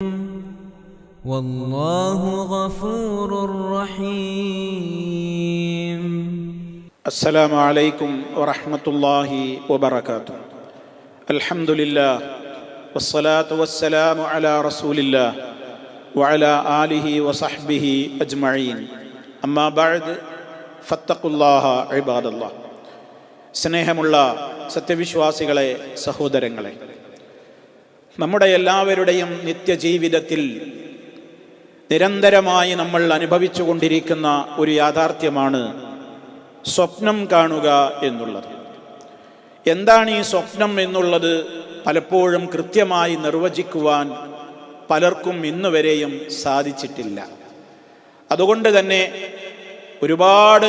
والله غفور رحيم. السلام عليكم ورحمة الله وبركاته. الحمد لله والصلاة والسلام على رسول الله وعلى آله وصحبه أجمعين. أما بعد فاتقوا الله عباد الله. സ്നേഹമുള്ള സത്യവിശ്വാസികളെ, സഹോദരങ്ങളെ, നമ്മുടെ എല്ലാവരുടെയും നിത്യജീവിതത്തിൽ നിരന്തരമായി നമ്മൾ അനുഭവിച്ചു കൊണ്ടിരിക്കുന്ന ഒരു യാഥാർത്ഥ്യമാണ് സ്വപ്നം കാണുക എന്നുള്ളത്. എന്താണ് ഈ സ്വപ്നം എന്നുള്ളത് പലപ്പോഴും കൃത്യമായി നിർവചിക്കുവാൻ പലർക്കും ഇന്നുവരെയും സാധിച്ചിട്ടില്ല. അതുകൊണ്ട് തന്നെ ഒരുപാട്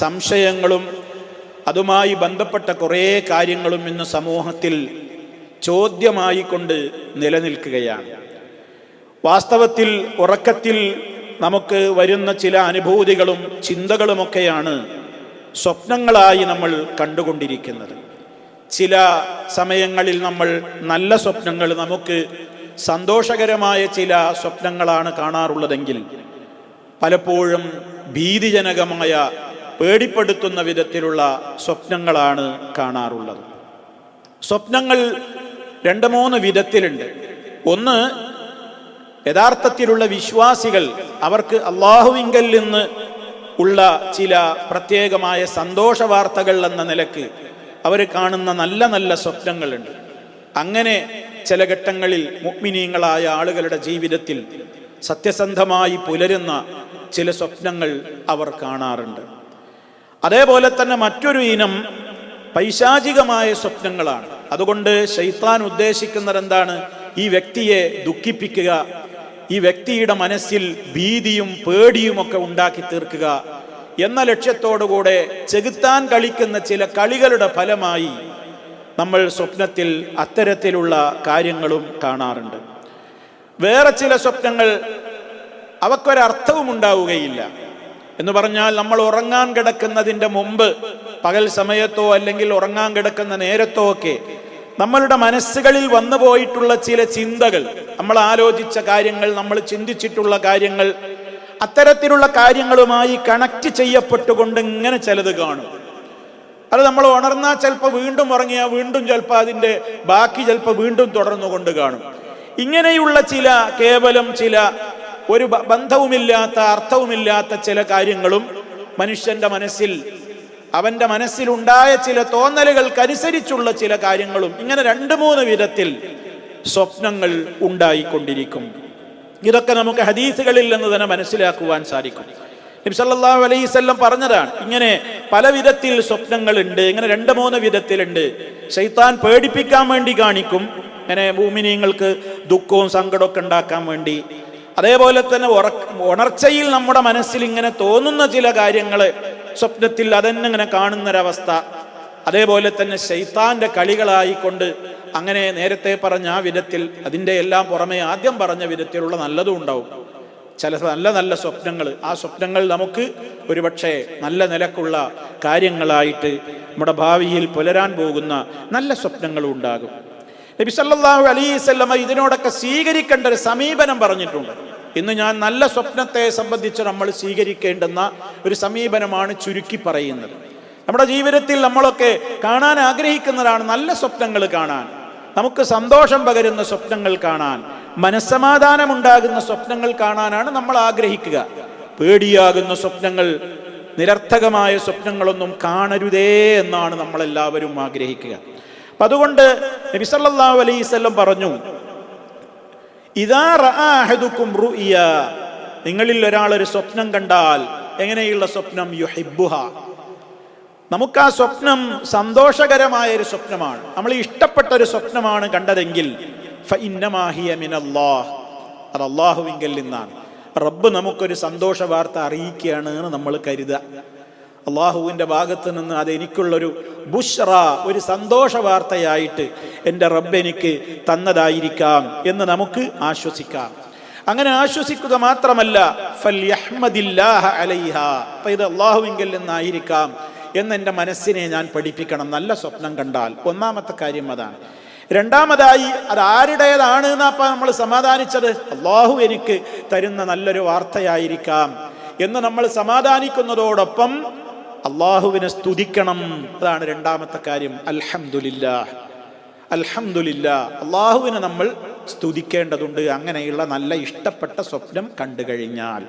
സംശയങ്ങളും അതുമായി ബന്ധപ്പെട്ട കുറേ കാര്യങ്ങളും ഇന്ന് സമൂഹത്തിൽ ചോദ്യമായി കൊണ്ട് നിലനിൽക്കുകയാണ്. വാസ്തവത്തിൽ ഉറക്കത്തിൽ നമുക്ക് വരുന്ന ചില അനുഭൂതികളും ചിന്തകളുമൊക്കെയാണ് സ്വപ്നങ്ങളായി നമ്മൾ കണ്ടുകൊണ്ടിരിക്കുന്നത്. ചില സമയങ്ങളിൽ നമ്മൾ നല്ല സ്വപ്നങ്ങൾ, നമുക്ക് സന്തോഷകരമായ ചില സ്വപ്നങ്ങളാണ് കാണാറുള്ളതെങ്കിൽ പലപ്പോഴും ഭീതിജനകമായ, പേടിപ്പെടുത്തുന്ന വിധത്തിലുള്ള സ്വപ്നങ്ങളാണ് കാണാറുള്ളത്. സ്വപ്നങ്ങൾ 2-3 വിധത്തിലുണ്ട്. ഒന്ന്, യഥാർത്ഥത്തിലുള്ള വിശ്വാസികൾ, അവർക്ക് അള്ളാഹുവിങ്കൽ നിന്ന് ഉള്ള ചില പ്രത്യേകമായ സന്തോഷ വാർത്തകൾ എന്ന നിലക്ക് അവർ കാണുന്ന നല്ല നല്ല സ്വപ്നങ്ങളുണ്ട്. അങ്ങനെ ചില ഘട്ടങ്ങളിൽ മുഅ്മിനീങ്ങളായ ആളുകളുടെ ജീവിതത്തിൽ സത്യസന്ധമായി പുലരുന്ന ചില സ്വപ്നങ്ങൾ അവർ കാണാറുണ്ട്. അതേപോലെ തന്നെ മറ്റൊരു ഇനം പൈശാചികമായ സ്വപ്നങ്ങളാണ്. അതുകൊണ്ട് ശൈത്താൻ ഉദ്ദേശിക്കുന്നത് എന്താണ്? ഈ വ്യക്തിയെ ദുഃഖിപ്പിക്കുക, ഈ വ്യക്തിയുടെ മനസ്സിൽ ഭീതിയും പേടിയുമൊക്കെ ഉണ്ടാക്കി തീർക്കുക എന്ന ലക്ഷ്യത്തോടുകൂടെ ചെകുത്താൻ കളിക്കുന്ന ചില കളികളുടെ ഫലമായി നമ്മൾ സ്വപ്നത്തിൽ അത്തരത്തിലുള്ള കാര്യങ്ങളും കാണാറുണ്ട്. വേറെ ചില സ്വപ്നങ്ങൾ അവക്കൊരർത്ഥവും ഉണ്ടാവുകയില്ല. എന്ന് പറഞ്ഞാൽ, നമ്മൾ ഉറങ്ങാൻ കിടക്കുന്നതിൻ്റെ മുമ്പ്, പകൽ സമയത്തോ അല്ലെങ്കിൽ ഉറങ്ങാൻ കിടക്കുന്ന നേരത്തോ ഒക്കെ നമ്മളുടെ മനസ്സുകളിൽ വന്നു പോയിട്ടുള്ള ചില ചിന്തകൾ, നമ്മൾ ആലോചിച്ച കാര്യങ്ങൾ, നമ്മൾ ചിന്തിച്ചിട്ടുള്ള കാര്യങ്ങൾ, അത്തരത്തിലുള്ള കാര്യങ്ങളുമായി കണക്ട് ചെയ്യപ്പെട്ടുകൊണ്ട് ഇങ്ങനെ ചിലത് കാണും. അത് നമ്മൾ ഉണർന്നാൽ ചിലപ്പോൾ വീണ്ടും ഉറങ്ങിയാൽ വീണ്ടും ചിലപ്പോൾ അതിൻ്റെ ബാക്കി ചിലപ്പോൾ വീണ്ടും തുടർന്നുകൊണ്ട് കാണും. ഇങ്ങനെയുള്ള കേവലം ചില ഒരു ബന്ധവുമില്ലാത്ത, അർത്ഥവുമില്ലാത്ത ചില കാര്യങ്ങളും മനുഷ്യന്റെ മനസ്സിൽ, അവന്റെ മനസ്സിലുണ്ടായ ചില തോന്നലുകൾക്കനുസരിച്ചുള്ള ചില കാര്യങ്ങളും, ഇങ്ങനെ 2-3 വിധത്തിൽ സ്വപ്നങ്ങൾ ഉണ്ടായിക്കൊണ്ടിരിക്കും. ഇതൊക്കെ നമുക്ക് ഹദീസുകളിൽ നിന്ന് തന്നെ മനസ്സിലാക്കുവാൻ സാധിക്കും. നബി സല്ലല്ലാഹു അലൈഹി വസല്ലം പറഞ്ഞതാണ്, ഇങ്ങനെ പല വിധത്തിൽ സ്വപ്നങ്ങളുണ്ട്, ഇങ്ങനെ 2-3 വിധത്തിലുണ്ട്. ശൈത്താൻ പേടിപ്പിക്കാൻ വേണ്ടി കാണിക്കും, ഇങ്ങനെ മുഅ്മിനീങ്ങൾക്ക് ദുഃഖവും സങ്കടമൊക്കെ ഉണ്ടാക്കാൻ വേണ്ടി. അതേപോലെ തന്നെ ഉണർച്ചയിൽ നമ്മുടെ മനസ്സിൽ ഇങ്ങനെ തോന്നുന്ന ചില കാര്യങ്ങൾ സ്വപ്നത്തിൽ അതെന്നെ ഇങ്ങനെ കാണുന്നൊരവസ്ഥ. അതേപോലെ തന്നെ ശൈത്താന്റെ കളികളായിക്കൊണ്ട് അങ്ങനെ നേരത്തെ പറഞ്ഞ ആ വിധത്തിൽ, അതിൻ്റെ എല്ലാം പുറമെ ആദ്യം പറഞ്ഞ വിധത്തിലുള്ള നല്ലതും ഉണ്ടാവും. ചില നല്ല നല്ല സ്വപ്നങ്ങൾ, ആ സ്വപ്നങ്ങൾ നമുക്ക് ഒരുപക്ഷെ നല്ല നിലക്കുള്ള കാര്യങ്ങളായിട്ട് നമ്മുടെ ഭാവിയിൽ പുലരാൻ പോകുന്ന നല്ല സ്വപ്നങ്ങളും ഉണ്ടാകും. നബി സല്ലല്ലാഹു അലൈഹി വസല്ലം ഇതിനോടൊക്കെ സ്വീകരിക്കേണ്ട ഒരു സമീപനം പറഞ്ഞിട്ടുണ്ട്. ഇന്ന് ഞാൻ നല്ല സ്വപ്നത്തെ സംബന്ധിച്ച് നമ്മൾ സ്വീകരിക്കേണ്ടുന്ന ഒരു സമീപനമാണ് ചുരുക്കി പറയുന്നത്. നമ്മുടെ ജീവിതത്തിൽ നമ്മളൊക്കെ കാണാൻ ആഗ്രഹിക്കുന്നതാണ് നല്ല സ്വപ്നങ്ങൾ കാണാൻ, നമുക്ക് സന്തോഷം പകരുന്ന സ്വപ്നങ്ങൾ കാണാൻ, മനസ്സമാധാനമുണ്ടാകുന്ന സ്വപ്നങ്ങൾ കാണാനാണ് നമ്മൾ ആഗ്രഹിക്കുക. പേടിയാകുന്ന സ്വപ്നങ്ങൾ, നിരർത്ഥകമായ സ്വപ്നങ്ങളൊന്നും കാണരുതേ എന്നാണ് നമ്മളെല്ലാവരും ആഗ്രഹിക്കുക. അപ്പം അതുകൊണ്ട് നബി സല്ലല്ലാഹു അലൈഹി വസല്ലം പറഞ്ഞു, ഇദാ റഅ അഹദുകും റുഅ്യ, നിങ്ങളിൽ ഒരാൾ ഒരു സ്വപ്നം കണ്ടാൽ, എങ്ങനെയുള്ള സ്വപ്നം? യുഹിബ്ബുഹ, നമുക്ക് ആ സ്വപ്നം സന്തോഷകരമായ ഒരു സ്വപ്നമാണ്, നമ്മൾ ഇഷ്ടപ്പെട്ട ഒരു സ്വപ്നമാണ് കണ്ടതെങ്കിൽ, ഫഇന്നമാ ഹിയ മിനല്ലാഹ്, അത് അല്ലാഹുവിങ്കൽ നിന്നാണ്. റബ്ബ് നമുക്കൊരു സന്തോഷ വാർത്ത അറിയിക്കുകയാണ് എന്ന് നമ്മൾ കരുതുക. അള്ളാഹുവിൻ്റെ ഭാഗത്ത് നിന്ന് അതെനിക്കുള്ളൊരു ബുഷ്റ, ഒരു സന്തോഷ വാർത്തയായിട്ട് എൻ്റെ റബ്ബ് എനിക്ക് തന്നതായിരിക്കാം എന്ന് നമുക്ക് ആശ്വസിക്കാം. അങ്ങനെ ആശ്വസിക്കുക മാത്രമല്ല, ഫൽയഹ്മദില്ലാഹ അലൈഹാ, അപ്പം ഇത് അള്ളാഹുവിങ്കൽ നിന്നായിരിക്കാം എന്നെൻ്റെ മനസ്സിനെ ഞാൻ പഠിപ്പിക്കണം. നല്ല സ്വപ്നം കണ്ടാൽ ഒന്നാമത്തെ കാര്യം അതാണ്. രണ്ടാമതായി അത് ആരുടേതാണ് എന്നാ നമ്മൾ സമാധാനിച്ചത്? അള്ളാഹു എനിക്ക് തരുന്ന നല്ലൊരു വാർത്തയായിരിക്കാം എന്ന് നമ്മൾ സമാധാനിക്കുന്നതോടൊപ്പം അള്ളാഹുവിനെ സ്തുതിക്കണം. അതാണ് രണ്ടാമത്തെ കാര്യം. അൽഹംദുലില്ലാഹ്, അൽഹംദുലില്ലാഹ്, അള്ളാഹുവിനെ നമ്മൾ സ്തുതിക്കേണ്ടതുണ്ട് അങ്ങനെയുള്ള നല്ല ഇഷ്ടപ്പെട്ട സ്വപ്നം കണ്ടു കഴിഞ്ഞാൽ.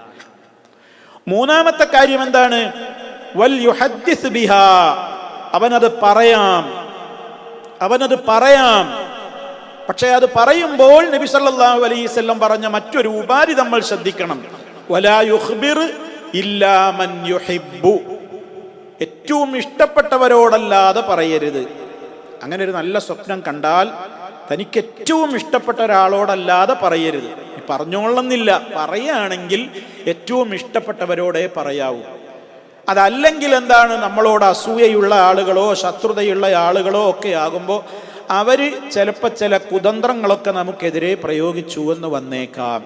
മൂന്നാമത്തെ കാര്യം എന്താണ്? വൽ യുഹദ്ദിസ് ബിഹാ, അവനത് പറയാം. പക്ഷേ അത് പറയുമ്പോൾ നബി സല്ലല്ലാഹു അലൈഹി വസല്ലം പറഞ്ഞ മറ്റൊരു ഉപാധി നമ്മൾ ശ്രദ്ധിക്കണം. വലാ യുഖ്ബിർ ഇല്ലാ മൻ യുഹിബ്ബു, ഏറ്റവും ഇഷ്ടപ്പെട്ടവരോടല്ലാതെ പറയരുത്. അങ്ങനെ ഒരു നല്ല സ്വപ്നം കണ്ടാൽ തനിക്ക് ഏറ്റവും ഇഷ്ടപ്പെട്ട ഒരാളോടല്ലാതെ പറയരുത്. പറഞ്ഞോളന്നില്ല, പറയുകയാണെങ്കിൽ ഏറ്റവും ഇഷ്ടപ്പെട്ടവരോടേ പറയാവൂ. അതല്ലെങ്കിൽ എന്താണ്, നമ്മളോട് അസൂയയുള്ള ആളുകളോ ശത്രുതയുള്ള ആളുകളോ ഒക്കെ ആകുമ്പോൾ അവർ ചിലപ്പോൾ ചില കുതന്ത്രങ്ങളൊക്കെ നമുക്കെതിരെ പ്രയോഗിച്ചു എന്ന് വന്നേക്കാം.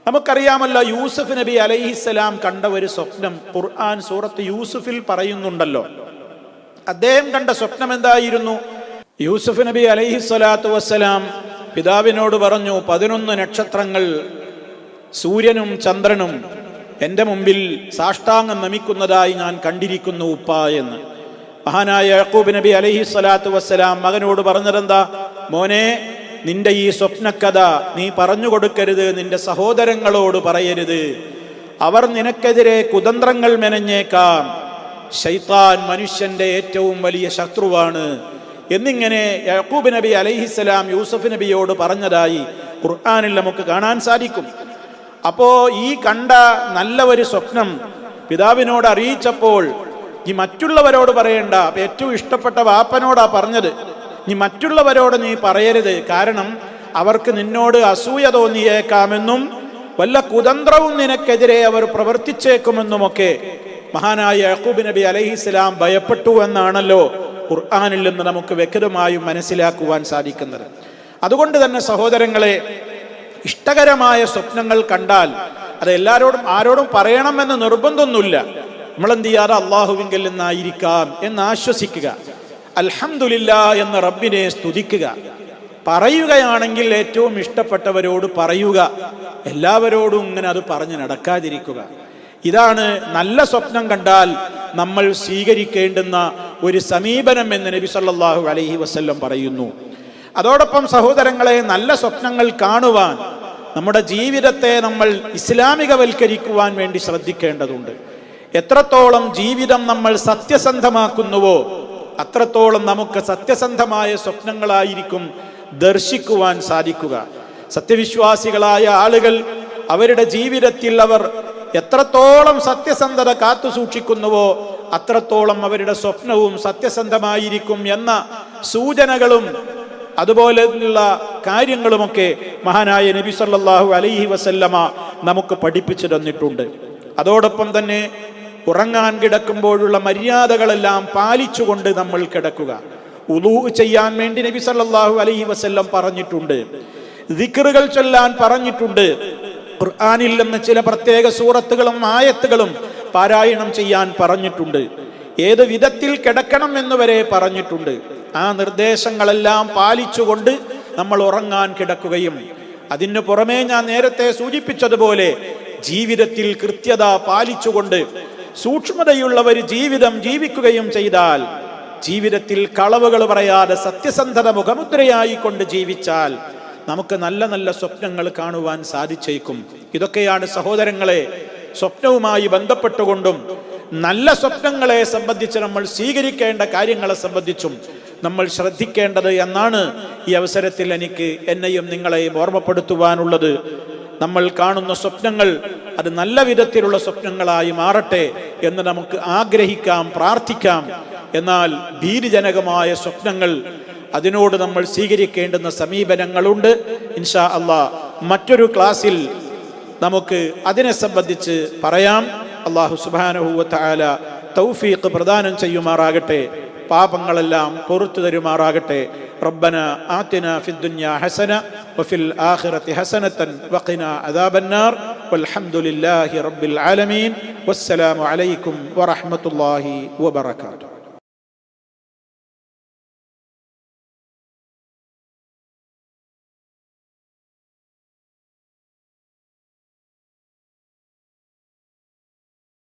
നമുക്കറിയാമല്ലോ, യൂസുഫ് നബി അലൈഹിസ്സലാം കണ്ട ഒരു സ്വപ്നം ഖുർആൻ സൂറത്ത് യൂസുഫിൽ പറയുന്നുണ്ടല്ലോ. അദ്ദേഹം കണ്ട സ്വപ്നം എന്തായിരുന്നു? യൂസുഫ് നബി അലൈഹിസ്സലാത്തു വസ്സലാം പിതാവിനോട് പറഞ്ഞു, 11 നക്ഷത്രങ്ങൾ സൂര്യനും ചന്ദ്രനും എൻ്റെ മുമ്പിൽ സാഷ്ടാംഗം നമിക്കുന്നതായി ഞാൻ കണ്ടിരിക്കുന്നു ഉപ്പാ എന്ന്. മഹാനായ യാക്കൂബ് നബി അലൈഹിസ്സലാത്തു വസ്സലാം മകനോട് പറഞ്ഞതെന്താ? മോനെ, നിന്റെ ഈ സ്വപ്നക്കഥ നീ പറഞ്ഞു കൊടുക്കരുത്, നിന്റെ സഹോദരങ്ങളോട് പറയരുത്. അവർ നിനക്കെതിരെ കുതന്ത്രങ്ങൾ മെനഞ്ഞേക്കാം. ശൈത്താൻ മനുഷ്യന്റെ ഏറ്റവും വലിയ ശത്രുവാണ് എന്നിങ്ങനെ യാക്കൂബ് നബി അലൈഹിസ്സലാം യൂസുഫ് നബിയോട് പറഞ്ഞതായി ഖുർആനിൽ നമുക്ക് കാണാൻ സാധിക്കും. അപ്പോ ഈ കണ്ട നല്ല ഒരു സ്വപ്നം പിതാവിനോട് അറിയിച്ചപ്പോൾ ഈ മറ്റുള്ളവരോട് പറയണ്ട, ഏറ്റവും ഇഷ്ടപ്പെട്ട വാപ്പനോടാ പറഞ്ഞത്. നീ മറ്റുള്ളവരോട് നീ പറയരുത്, കാരണം അവർക്ക് നിന്നോട് അസൂയ തോന്നിയേക്കാമെന്നും വല്ല കുതന്ത്രവും നിനക്കെതിരെ അവർ പ്രവർത്തിച്ചേക്കുമെന്നുമൊക്കെ മഹാനായ യാക്കൂബ് നബി അലൈഹിസ്സലാം ഭയപ്പെട്ടു എന്നാണല്ലോ ഖുർആനിൽ നിന്ന് നമുക്ക് വ്യക്തമായും മനസ്സിലാക്കുവാൻ സാധിക്കുന്നത്. അതുകൊണ്ട് തന്നെ സഹോദരങ്ങളെ, ഇഷ്ടകരമായ സ്വപ്നങ്ങൾ കണ്ടാൽ അത് ആരോടും പറയണമെന്ന് നിർബന്ധമൊന്നുമില്ല. നമ്മളെന്ത് ചെയ്യാതെ അള്ളാഹുവിങ്കിൽ നിന്നായിരിക്കാം എന്ന് ആശ്വസിക്കുക, അൽഹംദുലില്ലാ എന്ന് റബ്ബിനെ സ്തുതിക്കുക. പറയുകയാണെങ്കിൽ ഏറ്റവും ഇഷ്ടപ്പെട്ടവരോട് പറയുക, എല്ലാവരോടും ഇങ്ങനെ അത് പറഞ്ഞ് നടക്കാതിരിക്കുക. ഇതാണ് നല്ല സ്വപ്നം കണ്ടാൽ നമ്മൾ സ്വീകരിക്കേണ്ടുന്ന ഒരു സമീപനം എന്ന് നബി സല്ലല്ലാഹു അലൈഹി വസല്ലം പറയുന്നു. അതോടൊപ്പം സഹോദരങ്ങളെ, നല്ല സ്വപ്നങ്ങൾ കാണുവാൻ നമ്മുടെ ജീവിതത്തെ നമ്മൾ ഇസ്ലാമികവൽക്കരിക്കുവാൻ വേണ്ടി ശ്രദ്ധിക്കേണ്ടതുണ്ട്. എത്രത്തോളം ജീവിതം നമ്മൾ സത്യസന്ധമാക്കുന്നുവോ അത്രത്തോളം നമുക്ക് സത്യസന്ധമായ സ്വപ്നങ്ങളായിരിക്കും ദർശിക്കുവാൻ സാധിക്കുക. സത്യവിശ്വാസികളായ ആളുകൾ അവരുടെ ജീവിതത്തിൽ അവർ എത്രത്തോളം സത്യസന്ധത കാത്തു സൂക്ഷിക്കുന്നുവോ അത്രത്തോളം അവരുടെ സ്വപ്നവും സത്യസന്ധമായിരിക്കും എന്ന സൂചനകളും അതുപോലെയുള്ള കാര്യങ്ങളുമൊക്കെ മഹാനായ നബി സല്ലല്ലാഹു അലൈഹി വസല്ലമ നമുക്ക് പഠിപ്പിച്ചു തന്നിട്ടുണ്ട്. അതോടൊപ്പം തന്നെ ഉറങ്ങാൻ കിടക്കുമ്പോഴുള്ള മര്യാദകളെല്ലാം പാലിച്ചുകൊണ്ട് നമ്മൾ കിടക്കുക. വുളൂ ചെയ്യാൻ വേണ്ടി നബി സല്ലല്ലാഹു അലൈഹി വസല്ലം പറഞ്ഞിട്ടുണ്ട്. ദിക്റുകൾ ചൊല്ലാൻ പറഞ്ഞിട്ടുണ്ട്. ഖുർആനിൽ നിന്ന് ചില പ്രത്യേക സൂറത്തുകളും ആയത്തുകളും പാരായണം ചെയ്യാൻ പറഞ്ഞിട്ടുണ്ട്. ഏത് വിധത്തിൽ കിടക്കണം എന്നുവരെ പറഞ്ഞിട്ടുണ്ട്. ആ നിർദ്ദേശങ്ങളെല്ലാം പാലിച്ചുകൊണ്ട് നമ്മൾ ഉറങ്ങാൻ കിടക്കുകയും അതിനു പുറമേ ഞാൻ നേരത്തെ സൂചിപ്പിച്ചതുപോലെ ജീവിതത്തിൽ കൃത്യത പാലിച്ചുകൊണ്ട് സൂക്ഷ്മതയുള്ള ഒരു ജീവിതം ജീവിക്കുകയും ചെയ്താൽ, ജീവിതത്തിൽ കളവുകൾ പറയാതെ സത്യസന്ധത മുഖമുദ്രയായി കൊണ്ട് ജീവിച്ചാൽ നമുക്ക് നല്ല നല്ല സ്വപ്നങ്ങൾ കാണുവാൻ സാധിച്ചേക്കും. ഇതൊക്കെയാണ് സഹോദരങ്ങളെ സ്വപ്നവുമായി ബന്ധപ്പെട്ടുകൊണ്ടും നല്ല സ്വപ്നങ്ങളെ സംബന്ധിച്ച് നമ്മൾ സ്വീകരിക്കേണ്ട കാര്യങ്ങളെ സംബന്ധിച്ചും നമ്മൾ ശ്രദ്ധിക്കേണ്ടത് എന്നാണ് ഈ അവസരത്തിൽ എനിക്ക് എന്നെയും നിങ്ങളെയും ഓർമ്മപ്പെടുത്തുവാനുള്ളത്. നമ്മൾ കാണുന്ന സ്വപ്നങ്ങൾ അത് നല്ല വിധത്തിലുള്ള സ്വപ്നങ്ങളായി മാറട്ടെ എന്ന് നമുക്ക് ആഗ്രഹിക്കാം, പ്രാർത്ഥിക്കാം. എന്നാൽ ഭീതിജനകമായ സ്വപ്നങ്ങൾ, അതിനോട് നമ്മൾ സ്വീകരിക്കേണ്ടുന്ന സമീപനങ്ങളുണ്ട്. ഇൻഷാ അല്ലാഹ് മറ്റൊരു ക്ലാസ്സിൽ നമുക്ക് അതിനെ സംബന്ധിച്ച് പറയാം. അല്ലാഹു സുബ്ഹാനഹു വ തആല തൗഫീഖ് പ്രദാനം ചെയ്യുമാറാകട്ടെ, പാപങ്ങളെല്ലാം പൊറുത്തു തരുമാറാകട്ടെ. റബ്ബന ആതിനാ ഫിദ്ദുനിയാ ഹസന വഫിൽ ആഖിറതി ഹസനതൻ വഖിനാ അദാബന്നാർ വൽഹംദുലില്ലാഹി റബ്ബിൽ ആലമീൻ. വസ്സലാമു അലൈക്കും വറഹ്മത്തുള്ളാഹി വബറകാതുഹു.